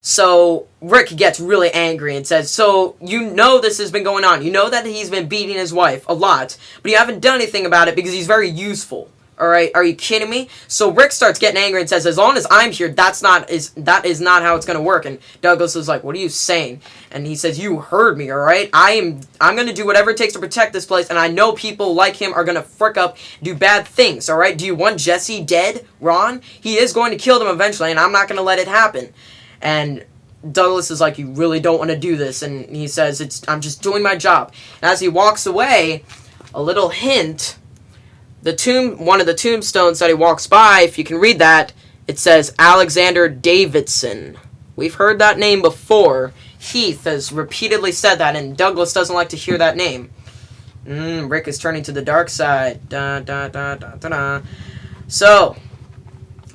So Rick gets really angry and says, so you know this has been going on. You know that he's been beating his wife a lot, but you haven't done anything about it because he's very useful. Alright, are you kidding me? So Rick starts getting angry and says, as long as I'm here, that is not how it's gonna work. And Douglas is like, what are you saying? And he says, you heard me, alright? I'm gonna do whatever it takes to protect this place, and I know people like him are gonna frick up, do bad things, alright? Do you want Jesse dead, Ron? He is going to kill them eventually, and I'm not gonna let it happen. And Douglas is like, you really don't want to do this. And he says, I'm just doing my job. And as he walks away, a little hint, one of the tombstones that he walks by, if you can read that, it says Alexander Davidson. We've heard that name before. Heath has repeatedly said that, and Douglas doesn't like to hear that name. Rick is turning to the dark side. Da, da, da, da, da, da. So,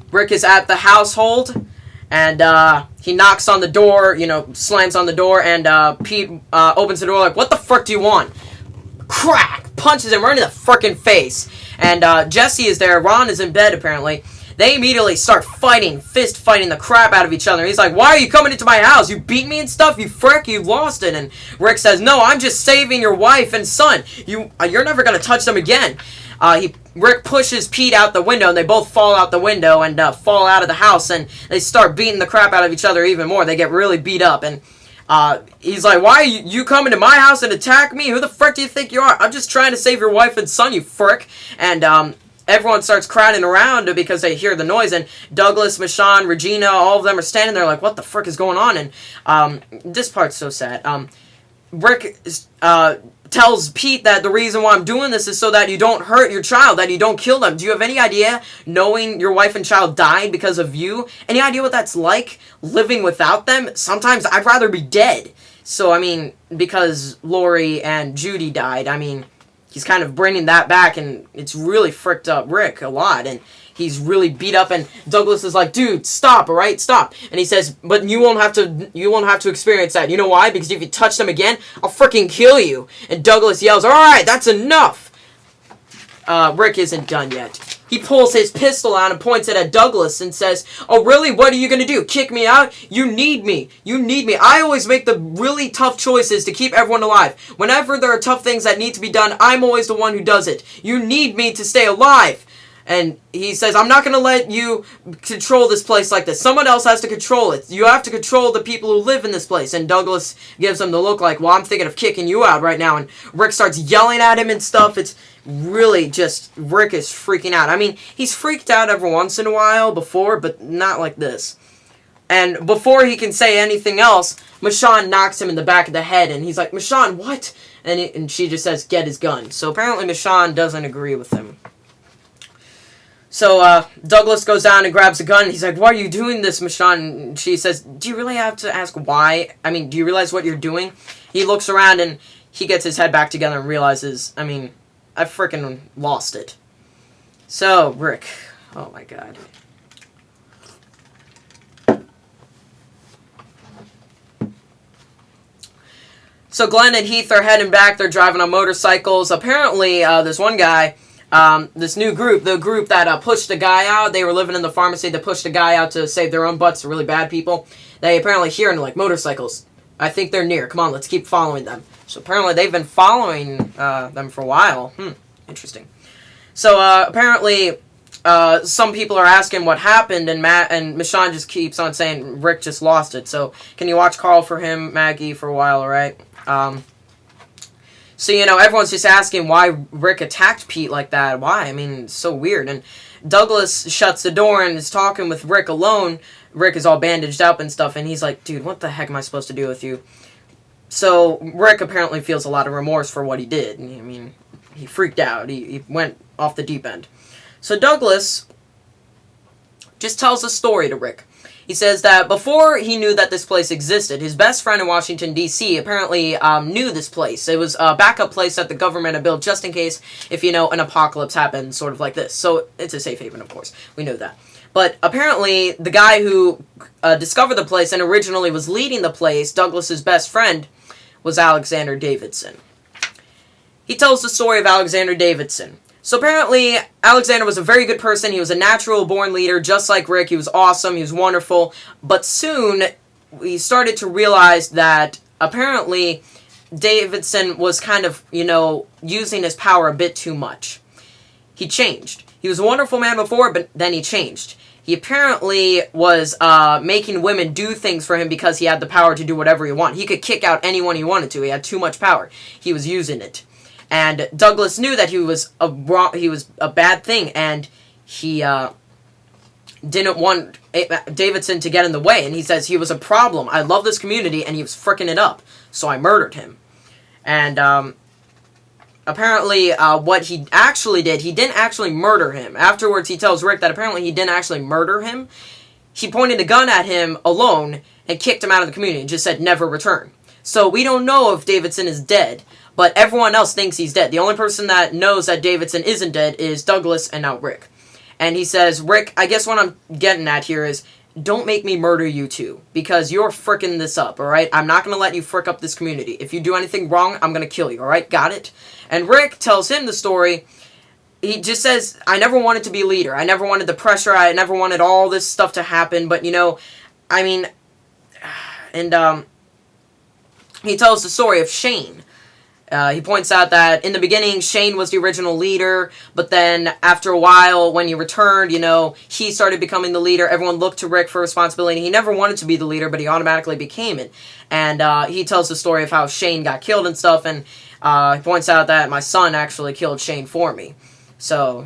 Rick is at the household, and he knocks on the door, slams on the door, and Pete opens the door like, what the frick do you want? Crack! Punches him right in the frickin' face. And Jesse is there. Ron is in bed, apparently. They immediately start fighting, fist fighting the crap out of each other. He's like, why are you coming into my house? You beat me and stuff? You frick, you lost it. And Rick says, no, I'm just saving your wife and son. You're never going to touch them again. Rick pushes Pete out the window, and they both fall out the window and fall out of the house. And they start beating the crap out of each other even more. They get really beat up. And he's like, why are you coming to my house and attack me? Who the frick do you think you are? I'm just trying to save your wife and son, you frick. And everyone starts crowding around because they hear the noise. And Douglas, Michonne, Regina, all of them are standing there like, what the frick is going on? And this part's so sad. Rick tells Pete that the reason why I'm doing this is so that you don't hurt your child, that you don't kill them. Do you have any idea, knowing your wife and child died because of you? Any idea what that's like, living without them? Sometimes I'd rather be dead. So, I mean, because Lori and Judy died, I mean, he's kind of bringing that back, and it's really fricked up Rick a lot, and he's really beat up, and Douglas is like, dude, stop, alright, stop. And he says, but you won't have to experience that. You know why? Because if you touch them again, I'll freaking kill you. And Douglas yells, alright, that's enough. Rick isn't done yet. He pulls his pistol out and points it at Douglas and says, oh, really? What are you going to do? Kick me out? You need me. You need me. I always make the really tough choices to keep everyone alive. Whenever there are tough things that need to be done, I'm always the one who does it. You need me to stay alive. And he says, I'm not going to let you control this place like this. Someone else has to control it. You have to control the people who live in this place. And Douglas gives him the look like, well, I'm thinking of kicking you out right now. And Rick starts yelling at him and stuff. It's really just, Rick is freaking out. I mean, he's freaked out every once in a while before, but not like this. And before he can say anything else, Michonne knocks him in the back of the head. And he's like, Michonne, what? And she just says, get his gun. So apparently Michonne doesn't agree with him. So, Douglas goes down and grabs a gun. He's like, why are you doing this, Michonne? And she says, do you really have to ask why? I mean, do you realize what you're doing? He looks around and he gets his head back together and realizes, I mean, I freaking lost it. So, Rick. Oh, my God. So, Glenn and Heath are heading back. They're driving on motorcycles. Apparently, this one guy... this new group, the group that pushed the guy out, they were living in the pharmacy, they pushed the guy out to save their own butts, really bad people. They apparently hear and like, motorcycles. I think they're near. Come on, let's keep following them. So apparently they've been following them for a while. Interesting. So apparently some people are asking what happened, and Michonne just keeps on saying Rick just lost it. So can you watch Carl for him, Maggie, for a while, alright? So, everyone's just asking why Rick attacked Pete like that. Why? I mean, it's so weird. And Douglas shuts the door and is talking with Rick alone. Rick is all bandaged up and stuff, and he's like, dude, what the heck am I supposed to do with you? So, Rick apparently feels a lot of remorse for what he did. I mean, he freaked out. He went off the deep end. So, Douglas just tells a story to Rick. He says that before he knew that this place existed, his best friend in Washington, D.C. apparently knew this place. It was a backup place that the government had built just in case if, an apocalypse happened, sort of like this. So it's a safe haven, of course. We know that. But apparently the guy who discovered the place and originally was leading the place, Douglas's best friend, was Alexander Davidson. He tells the story of Alexander Davidson. So apparently, Alexander was a very good person. He was a natural-born leader, just like Rick. He was awesome. He was wonderful. But soon, we started to realize that apparently Davidson was kind of, using his power a bit too much. He changed. He was a wonderful man before, but then he changed. He apparently was making women do things for him because he had the power to do whatever he wanted. He could kick out anyone he wanted to. He had too much power. He was using it. And Douglas knew that he was a bad thing, and he didn't want Davidson to get in the way. And he says he was a problem. I love this community, and he was fricking it up. So I murdered him. And apparently, what he actually did, he didn't actually murder him. Afterwards, he tells Rick that apparently he didn't actually murder him. He pointed a gun at him alone and kicked him out of the community and just said, never return. So we don't know if Davidson is dead, but everyone else thinks he's dead. The only person that knows that Davidson isn't dead is Douglas and now Rick. And he says, Rick, I guess what I'm getting at here is, don't make me murder you too, because you're fricking this up, alright? I'm not going to let you frick up this community. If you do anything wrong, I'm going to kill you, alright? Got it? And Rick tells him the story. He just says, I never wanted to be a leader. I never wanted the pressure. I never wanted all this stuff to happen. But, and he tells the story of Shane. He points out that in the beginning, Shane was the original leader, but then after a while, when he returned, he started becoming the leader. Everyone looked to Rick for responsibility. He never wanted to be the leader, but he automatically became it. And he tells the story of how Shane got killed and stuff, and he points out that my son actually killed Shane for me. So,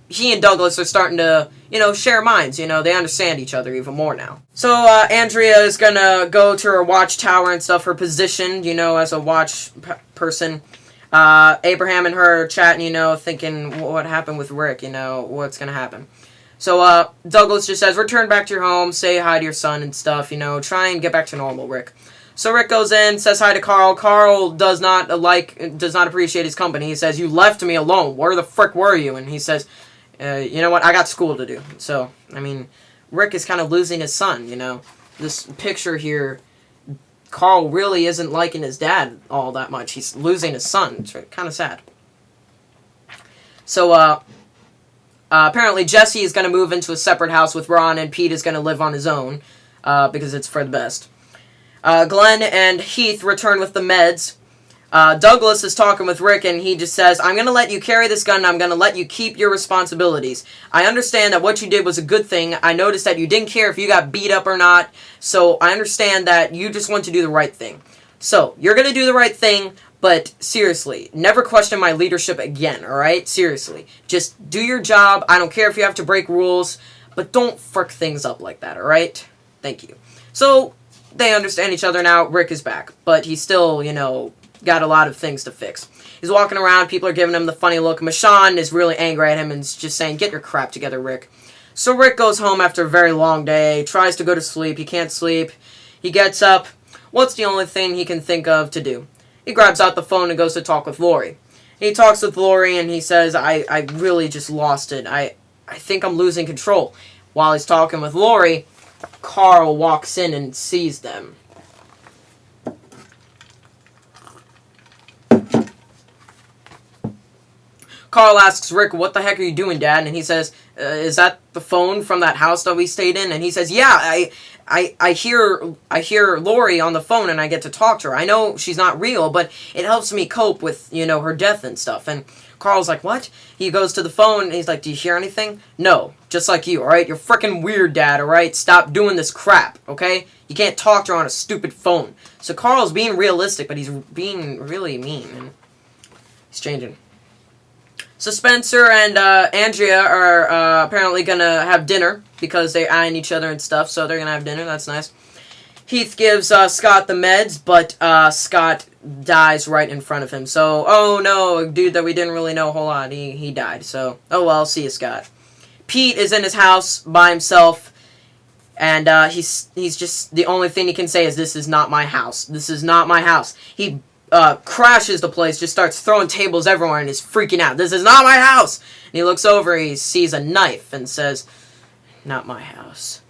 he and Douglas are starting to, share minds. They understand each other even more now. So, Andrea is gonna go to her watchtower and stuff, her position, as a watch person. Abraham and her are chatting, thinking, what happened with Rick, what's gonna happen. So, Douglas just says, return back to your home, say hi to your son and stuff, try and get back to normal, Rick. So Rick goes in, says hi to Carl. Carl does not appreciate his company. He says, you left me alone. Where the frick were you? And he says, you know what, I got school to do. So, Rick is kind of losing his son, This picture here, Carl really isn't liking his dad all that much. He's losing his son. It's kind of sad. So, apparently Jesse is going to move into a separate house with Ron, and Pete is going to live on his own, because it's for the best. Glenn and Heath return with the meds. Douglas is talking with Rick, and he just says, I'm going to let you carry this gun, and I'm going to let you keep your responsibilities. I understand that what you did was a good thing. I noticed that you didn't care if you got beat up or not, so I understand that you just want to do the right thing. So, you're going to do the right thing, but seriously, never question my leadership again, alright? Seriously. Just do your job. I don't care if you have to break rules, but don't frick things up like that, alright? Thank you. So, they understand each other now. Rick is back, but he's still, got a lot of things to fix. He's walking around, people are giving him the funny look. Michonne is really angry at him and is just saying, get your crap together, Rick. So Rick goes home after a very long day, tries to go to sleep, he can't sleep. He gets up. What's the only thing he can think of to do? He grabs out the phone and goes to talk with Lori. He talks with Lori and he says, I really just lost it. I think I'm losing control. While he's talking with Lori, Carl walks in and sees them. Carl asks Rick, what the heck are you doing, Dad? And he says, is that the phone from that house that we stayed in? And he says, yeah, I hear Lori on the phone and I get to talk to her. I know she's not real, but it helps me cope with, her death and stuff. And Carl's like, what? He goes to the phone and he's like, do you hear anything? No, just like you, alright? You're freaking weird, Dad, alright? Stop doing this crap, okay? You can't talk to her on a stupid phone. So Carl's being realistic, but he's being really mean. And he's changing. So Spencer and Andrea are apparently going to have dinner because they're eyeing each other and stuff, so they're going to have dinner. That's nice. Heath gives Scott the meds, but Scott dies right in front of him. So, oh no, a dude that we didn't really know a whole lot, he died. So, oh well, see you, Scott. Pete is in his house by himself, and he's just, the only thing he can say is, this is not my house. This is not my house. He crashes the place, just starts throwing tables everywhere and is freaking out. This is not my house! And he looks over, he sees a knife and says, not my house.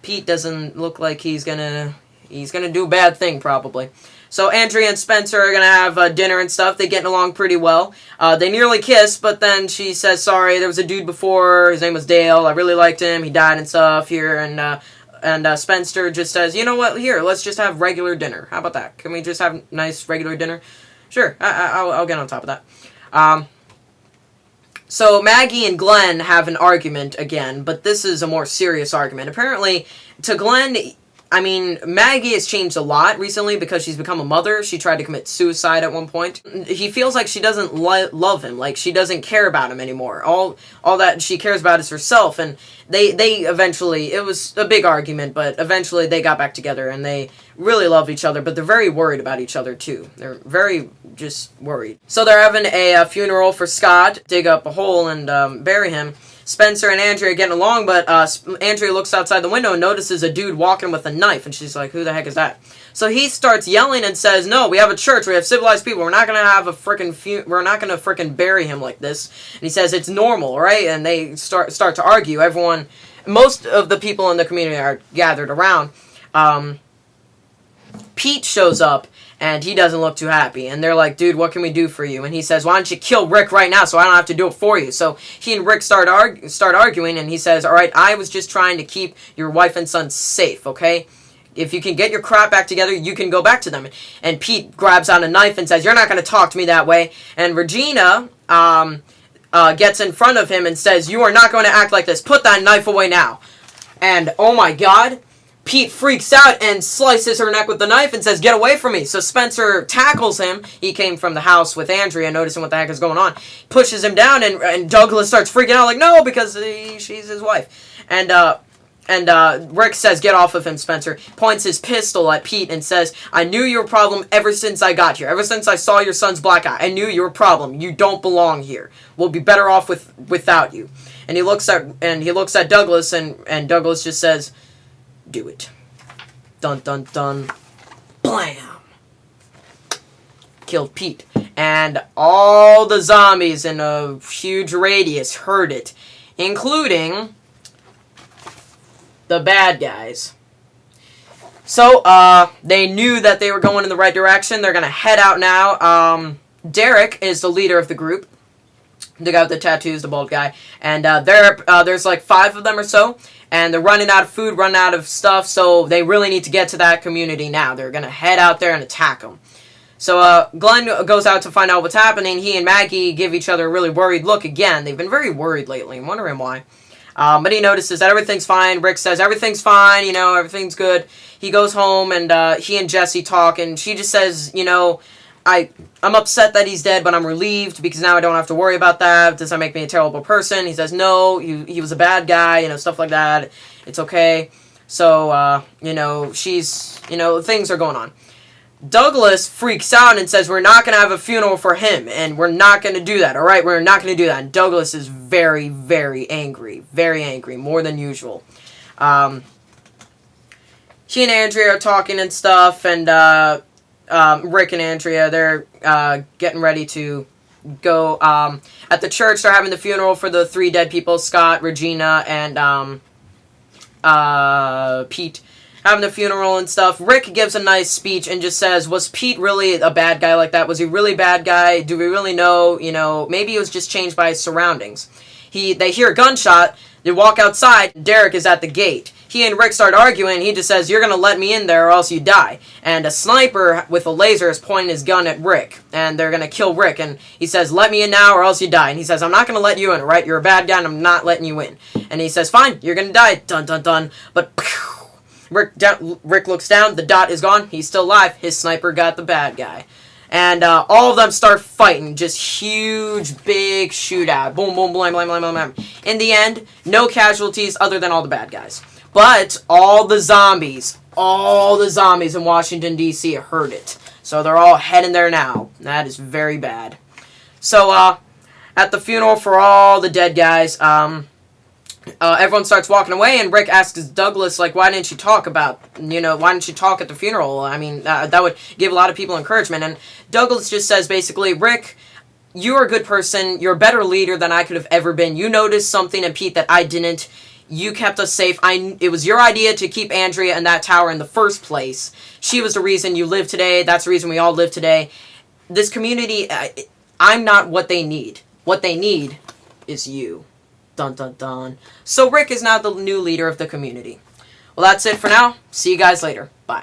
Pete doesn't look like he's gonna do a bad thing, probably. So Andrea and Spencer are gonna have dinner and stuff. They're getting along pretty well. They nearly kiss, but then she says, sorry, there was a dude before, his name was Dale, I really liked him, he died and stuff here, and Spencer just says, you know what, here, let's just have regular dinner. How about that? Can we just have nice regular dinner? Sure, I'll get on top of that. So Maggie and Glenn have an argument again, but this is a more serious argument. Apparently, to Glenn, I mean, Maggie has changed a lot recently because she's become a mother. She tried to commit suicide at one point. He feels like she doesn't love him, like she doesn't care about him anymore. All that she cares about is herself, and they eventually, it was a big argument, but eventually they got back together, and they really love each other, but they're very worried about each other, too. They're very just worried. So they're having a funeral for Scott, dig up a hole and bury him. Spencer and Andrea are getting along, but Andrea looks outside the window and notices a dude walking with a knife, and she's like, who the heck is that? So he starts yelling and says, no, we have a church, we have civilized people, we're not going to have a we're not going to frickin' bury him like this. And he says, it's normal, right? And they start to argue. Most of the people in the community are gathered around. Pete shows up, and he doesn't look too happy. And they're like, dude, what can we do for you? And he says, why don't you kill Rick right now so I don't have to do it for you? So he and Rick start arguing, and he says, all right, I was just trying to keep your wife and son safe, okay? If you can get your crap back together, you can go back to them. And Pete grabs out a knife and says, you're not going to talk to me that way. And Regina gets in front of him and says, you are not going to act like this. Put that knife away now. And, oh my God, Pete freaks out and slices her neck with the knife and says, get away from me. So Spencer tackles him. He came from the house with Andrea, noticing what the heck is going on. Pushes him down, and Douglas starts freaking out like, no, because she's his wife. And Rick says, get off of him, Spencer. Points his pistol at Pete and says, I knew you were a problem ever since I got here. Ever since I saw your son's black eye. I knew you were a problem. You don't belong here. We'll be better off without you. And he looks at Douglas, and Douglas just says, do it. Dun, dun, dun. Blam. Killed Pete. And all the zombies in a huge radius heard it, including the bad guys. So, they knew that they were going in the right direction. They're going to head out now. Derek is the leader of the group. The guy with the tattoos, the bald guy. And there's like 5 of them or so. And they're running out of food, running out of stuff, so they really need to get to that community now. They're going to head out there and attack them. So Glenn goes out to find out what's happening. He and Maggie give each other a really worried look again. They've been very worried lately. I'm wondering why. But he notices that everything's fine. Rick says, everything's fine, everything's good. He goes home, and he and Jesse talk, and she just says, I'm upset that he's dead, but I'm relieved because now I don't have to worry about that. Does that make me a terrible person? He says, no, he was a bad guy, stuff like that. It's okay. So, things are going on. Douglas freaks out and says, we're not going to have a funeral for him, and we're not going to do that, all right? We're not going to do that. And Douglas is very, very angry, more than usual. She and Andrea are talking and stuff, and Rick and Andrea, they're getting ready to go. At the church, they're having the funeral for the 3 dead people, Scott, Regina, and Pete. Having the funeral and stuff. Rick gives a nice speech and just says, was Pete really a bad guy like that? Was he really a bad guy? Do we really know? Maybe he was just changed by his surroundings. They hear a gunshot. They walk outside. Derek is at the gate. He and Rick start arguing. He just says, you're going to let me in there or else you die. And a sniper with a laser is pointing his gun at Rick. And they're going to kill Rick. And he says, let me in now or else you die. And he says, I'm not going to let you in, right? You're a bad guy and I'm not letting you in. And he says, fine, you're going to die. Dun, dun, dun. But Rick looks down. The dot is gone. He's still alive. His sniper got the bad guy. And all of them start fighting. Just huge, big shootout. Boom, boom, blam, blam, blam, blam, blam. In the end, no casualties other than all the bad guys. But all the zombies in Washington, D.C. heard it. So they're all heading there now. That is very bad. So, at the funeral for all the dead guys, everyone starts walking away, and Rick asks Douglas, why didn't you talk why didn't you talk at the funeral? I mean, that would give a lot of people encouragement. And Douglas just says, basically, Rick, you're a good person. You're a better leader than I could have ever been. You noticed something in Pete that I didn't. You kept us safe. It was your idea to keep Andrea in that tower in the first place. She was the reason you live today. That's the reason we all live today. This community, I'm not what they need. What they need is you. Dun, dun, dun. So Rick is now the new leader of the community. Well, that's it for now. See you guys later. Bye.